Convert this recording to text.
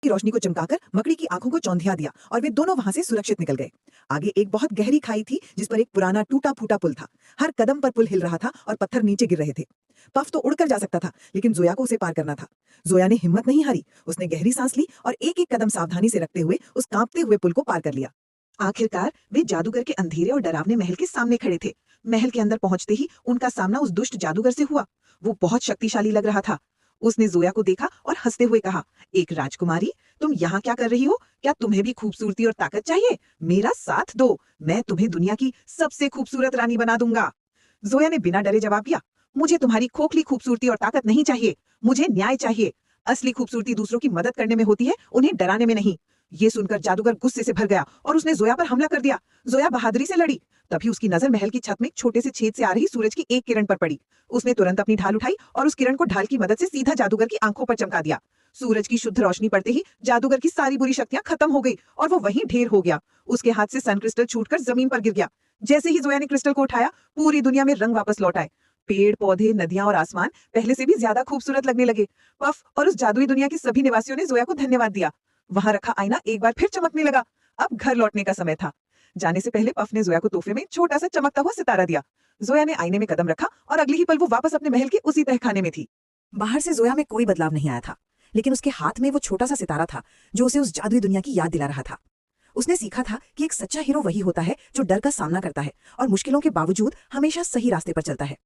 की रोशनी को चमकाकर मकड़ी की आंखों को चौंधिया दिया और वे दोनों वहां से सुरक्षित निकल गए। आगे एक बहुत गहरी खाई थी जिस पर एक पुराना टूटा फूटा पुल था। हर कदम पर पुल हिल रहा था और पत्थर नीचे गिर रहे थे। पफ तो उड़कर जा सकता था, लेकिन जोया को उसे पार करना था। जोया ने हिम्मत नहीं हारी। उसने गहरी सांस ली और एक एक कदम सावधानी से रखते हुए उस कांपते हुए पुल को पार कर लिया। आखिरकार वे जादूगर के अंधेरे और डरावने महल के सामने खड़े थे। महल के अंदर पहुंचते ही उनका सामना उस दुष्ट जादूगर से हुआ। वो बहुत शक्तिशाली लग रहा था। उसने जोया को देखा और हंसते हुए कहा, एक राजकुमारी, तुम यहाँ क्या कर रही हो? क्या तुम्हें भी खूबसूरती और ताकत चाहिए? मेरा साथ दो, मैं तुम्हें दुनिया की सबसे खूबसूरत रानी बना दूंगा। जोया ने बिना डरे जवाब दिया, मुझे तुम्हारी खोखली खूबसूरती और ताकत नहीं चाहिए, मुझे न्याय चाहिए। असली खूबसूरती दूसरों की मदद करने में होती है, उन्हें डराने में नहीं। ये सुनकर जादूगर गुस्से से भर गया और उसने जोया पर हमला कर दिया। जोया बहादुरी से लड़ी। तभी उसकी नजर महल की छत में एक छोटे से छेद से आ रही सूरज की एक किरण पर पड़ी। उसने तुरंत अपनी ढाल उठाई और उस किरण को ढाल की मदद से सीधा जादूगर की आंखों पर चमका दिया। सूरज की शुद्ध रोशनी पड़ते ही जादूगर की सारी बुरी शक्तियां खत्म हो गई और वो वहीं ढेर हो गया। उसके हाथ से सन क्रिस्टल छूटकर जमीन पर गिर गया। जैसे ही जोया ने क्रिस्टल को उठाया, पूरी दुनिया में रंग वापस लौट आए। पेड़ पौधे, नदियां और आसमान पहले से भी ज्यादा खूबसूरत लगने लगे। पफ और उस जादुई दुनिया के सभी निवासियों ने जोया को धन्यवाद दिया। वहां रखा आईना एक बार फिर चमकने लगा। अब घर लौटने का समय था। जाने से पहले पफ ने जोया को तोहफे में एक छोटा सा चमकता हुआ सितारा दिया। जोया ने आईने में कदम रखा और अगले ही पल वो वापस अपने महल के उसी तहखाने में थी। बाहर से जोया में कोई बदलाव नहीं आया था, लेकिन उसके हाथ में वो छोटा सा सितारा था जो उसे उस जादुई दुनिया की याद दिला रहा था। उसने सीखा था कि एक सच्चा हीरो वही होता है जो डर का सामना करता है और मुश्किलों के बावजूद हमेशा सही रास्ते पर चलता है।